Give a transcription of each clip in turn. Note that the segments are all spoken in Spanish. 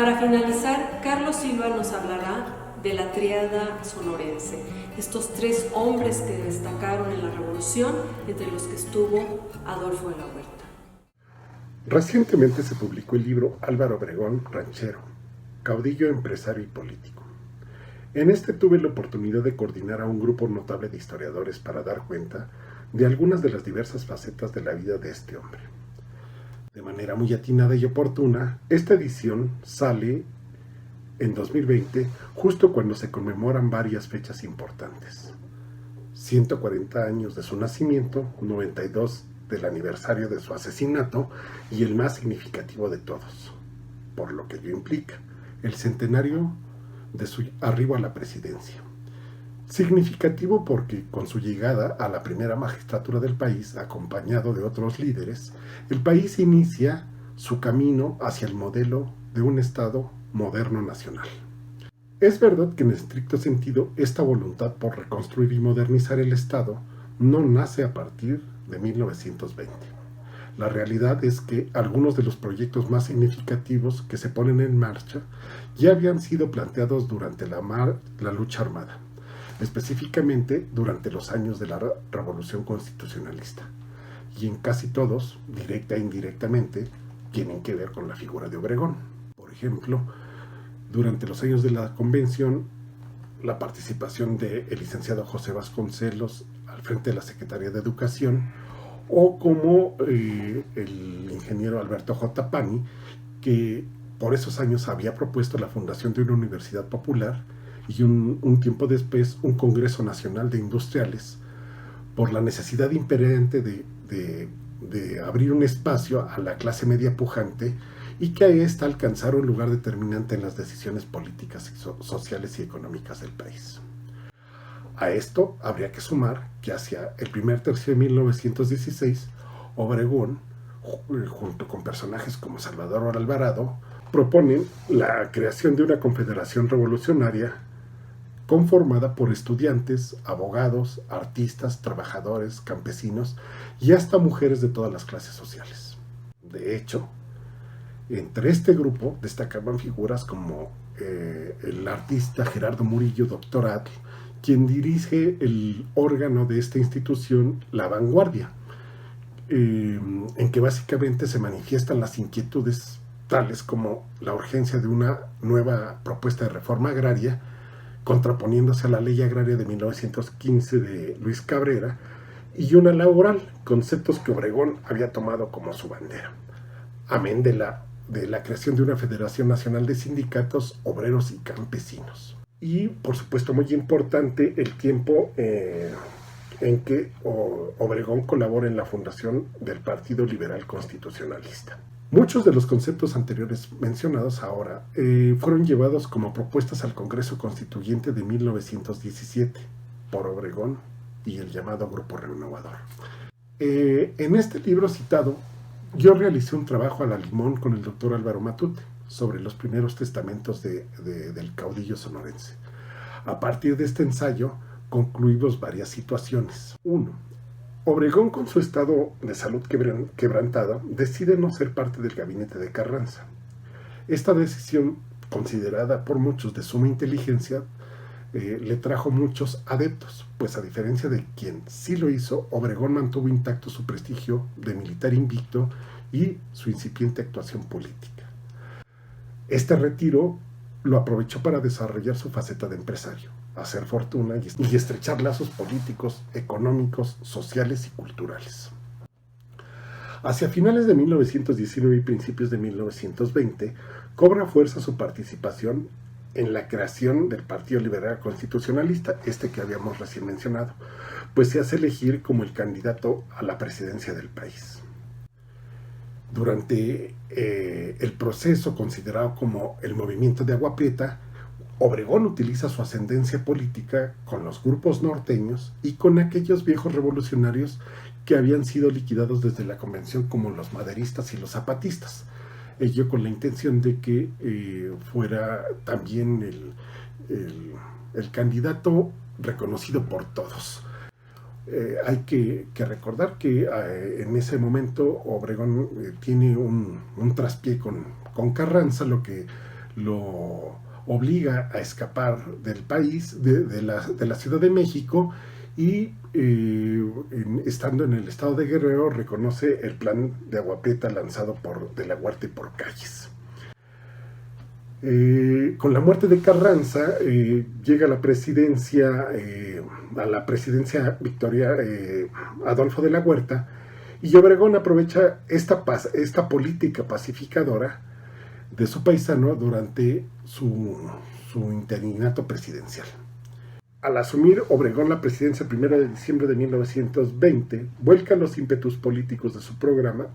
Para finalizar, Carlos Silva nos hablará de la tríada sonorense, estos tres hombres que destacaron en la revolución, entre los que estuvo Adolfo de la Huerta. Recientemente se publicó el libro Álvaro Obregón, ranchero, caudillo, empresario y político. En este tuve la oportunidad de coordinar a un grupo notable de historiadores para dar cuenta de algunas de las diversas facetas de la vida de este hombre. De manera muy atinada y oportuna, esta edición sale en 2020, justo cuando se conmemoran varias fechas importantes. 140 años de su nacimiento, 92 del aniversario de su asesinato y el más significativo de todos, por lo que ello implica, el centenario de su arribo a la presidencia. Significativo porque con su llegada a la primera magistratura del país, acompañado de otros líderes, el país inicia su camino hacia el modelo de un Estado moderno nacional. Es verdad que en estricto sentido esta voluntad por reconstruir y modernizar el Estado no nace a partir de 1920. La realidad es que algunos de los proyectos más significativos que se ponen en marcha ya habían sido planteados durante la lucha armada, específicamente durante los años de la Revolución Constitucionalista, y en casi todos, directa e indirectamente, tienen que ver con la figura de Obregón. Por ejemplo, durante los años de la Convención, la participación del licenciado José Vasconcelos al frente de la Secretaría de Educación, o como el ingeniero Alberto J. Pani, que por esos años había propuesto la fundación de una universidad popular y un tiempo después un Congreso Nacional de Industriales, por la necesidad imperante de abrir un espacio a la clase media pujante y que a esta alcanzara un lugar determinante en las decisiones políticas, sociales y económicas del país. A esto habría que sumar que hacia el primer tercio de 1916, Obregón, junto con personajes como Salvador Alvarado, proponen la creación de una confederación revolucionaria conformada por estudiantes, abogados, artistas, trabajadores, campesinos y hasta mujeres de todas las clases sociales. De hecho, entre este grupo destacaban figuras como el artista Gerardo Murillo, doctor, quien dirige el órgano de esta institución, La Vanguardia, en que básicamente se manifiestan las inquietudes tales como la urgencia de una nueva propuesta de reforma agraria, contraponiéndose a la ley agraria de 1915 de Luis Cabrera, y una laboral, conceptos que Obregón había tomado como su bandera, amén de la creación de una Federación Nacional de Sindicatos, Obreros y Campesinos. Y, por supuesto, muy importante, el tiempo en que Obregón colabora en la fundación del Partido Liberal Constitucionalista. Muchos de los conceptos anteriores mencionados ahora fueron llevados como propuestas al Congreso Constituyente de 1917 por Obregón y el llamado Grupo Renovador. En este libro citado, yo realicé un trabajo a la limón con el doctor Álvaro Matute sobre los primeros testamentos del caudillo sonorense. A partir de este ensayo, concluimos varias situaciones. 1. Obregón, con su estado de salud quebrantado, decide no ser parte del gabinete de Carranza. Esta decisión, considerada por muchos de suma inteligencia, le trajo muchos adeptos, pues a diferencia de quien sí lo hizo, Obregón mantuvo intacto su prestigio de militar invicto y su incipiente actuación política. Este retiro lo aprovechó para desarrollar su faceta de empresario, hacer fortuna y estrechar lazos políticos, económicos, sociales y culturales. Hacia finales de 1919 y principios de 1920, cobra fuerza su participación en la creación del Partido Liberal Constitucionalista, que habíamos recién mencionado, pues se hace elegir como el candidato a la presidencia del país. Durante el proceso considerado como el movimiento de Agua Prieta, Obregón utiliza su ascendencia política con los grupos norteños y con aquellos viejos revolucionarios que habían sido liquidados desde la convención, como los maderistas y los zapatistas. Ello con la intención de que fuera también el candidato reconocido por todos. Hay que recordar que en ese momento Obregón tiene un traspié con Carranza, lo lo obliga a escapar del país, de la Ciudad de México, y estando en el estado de Guerrero reconoce el plan de Agua Prieta lanzado por De la Huerta y por Calles. Con la muerte de Carranza llega a la presidencia Adolfo de la Huerta, y Obregón aprovecha esta política pacificadora de su paisano durante su interinato presidencial. Al asumir Obregón la presidencia el 1 de diciembre de 1920, vuelca los ímpetus políticos de su programa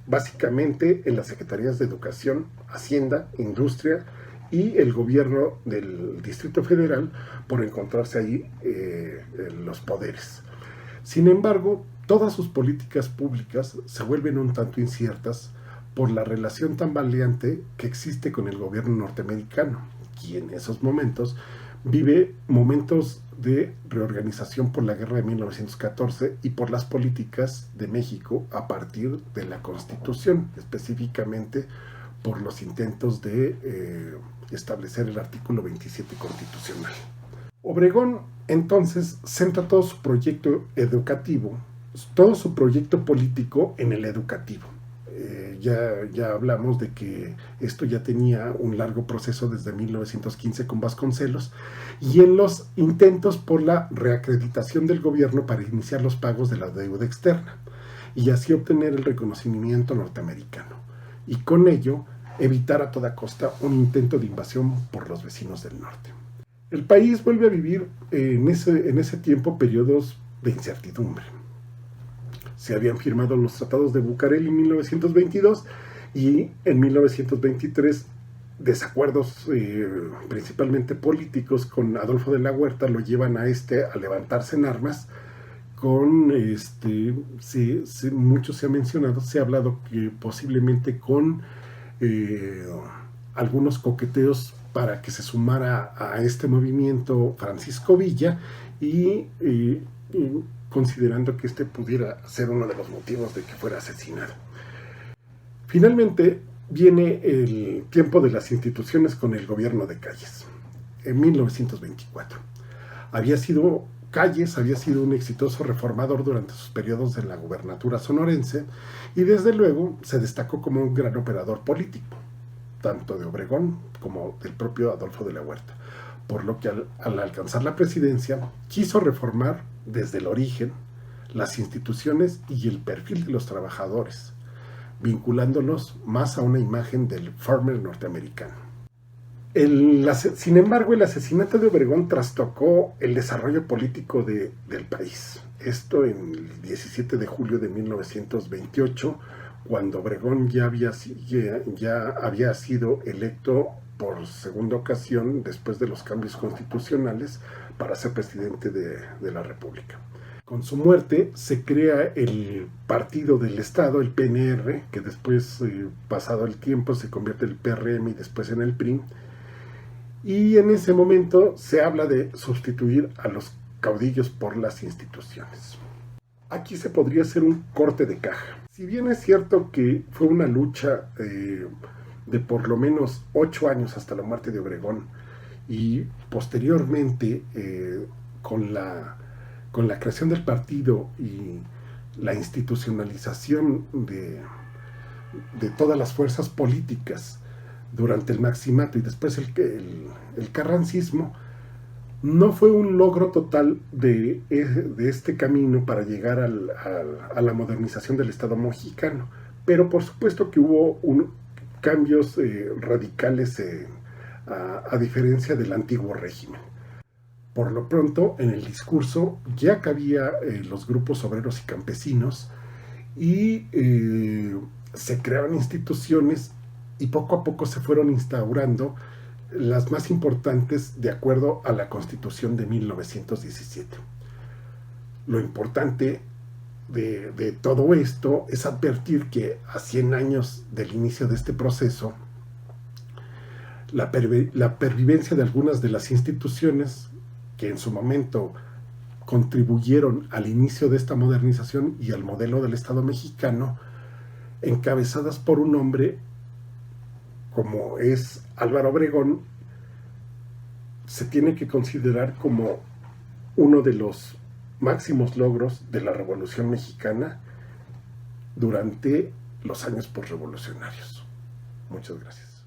básicamente en las secretarías de Educación, Hacienda, Industria y el gobierno del Distrito Federal, por encontrarse ahí los poderes. Sin embargo, todas sus políticas públicas se vuelven un tanto inciertas por la relación tambaleante que existe con el gobierno norteamericano, quien en esos momentos vive momentos de reorganización por la guerra de 1914 y por las políticas de México a partir de la Constitución, específicamente por los intentos de establecer el artículo 27 constitucional. Obregón entonces centra todo su proyecto educativo, todo su proyecto político en el educativo. Ya hablamos de que esto ya tenía un largo proceso desde 1915 con Vasconcelos, y en los intentos por la reacreditación del gobierno para iniciar los pagos de la deuda externa y así obtener el reconocimiento norteamericano, y con ello evitar a toda costa un intento de invasión por los vecinos del norte. El país vuelve a vivir en ese tiempo periodos de incertidumbre. Se habían firmado los tratados de Bucareli en 1922 y en 1923 desacuerdos principalmente políticos con Adolfo de la Huerta lo llevan a levantarse en armas con, mucho se ha mencionado, se ha hablado que posiblemente con algunos coqueteos para que se sumara a este movimiento Francisco Villa y considerando que este pudiera ser uno de los motivos de que fuera asesinado. Finalmente viene el tiempo de las instituciones con el gobierno de Calles, en 1924. Calles había sido un exitoso reformador durante sus periodos en la gubernatura sonorense y desde luego se destacó como un gran operador político, tanto de Obregón como del propio Adolfo de la Huerta, por lo que al alcanzar la presidencia quiso reformar desde el origen las instituciones y el perfil de los trabajadores, vinculándolos más a una imagen del farmer norteamericano. Sin embargo, el asesinato de Obregón trastocó el desarrollo político del país. Esto en el 17 de julio de 1928, cuando Obregón ya había sido electo por segunda ocasión después de los cambios constitucionales para ser presidente de la República. Con su muerte se crea el Partido del Estado, el PNR, que después, pasado el tiempo, se convierte en el PRM y después en el PRI. Y en ese momento se habla de sustituir a los caudillos por las instituciones. Aquí se podría hacer un corte de caja. Si bien es cierto que fue una lucha de por lo menos 8 años hasta la muerte de Obregón, y posteriormente con la creación del partido y la institucionalización de todas las fuerzas políticas durante el maximato y después el carrancismo, no fue un logro total de este camino para llegar a la modernización del Estado mexicano, pero por supuesto que hubo cambios radicales a diferencia del antiguo régimen. Por lo pronto, en el discurso ya cabía los grupos obreros y campesinos y se crearon instituciones y poco a poco se fueron instaurando las más importantes de acuerdo a la Constitución de 1917. Lo importante de todo esto es advertir que a 100 años del inicio de este proceso, la pervivencia de algunas de las instituciones que en su momento contribuyeron al inicio de esta modernización y al modelo del Estado mexicano, encabezadas por un hombre como es Álvaro Obregón, se tiene que considerar como uno de los máximos logros de la Revolución Mexicana durante los años posrevolucionarios. Muchas gracias.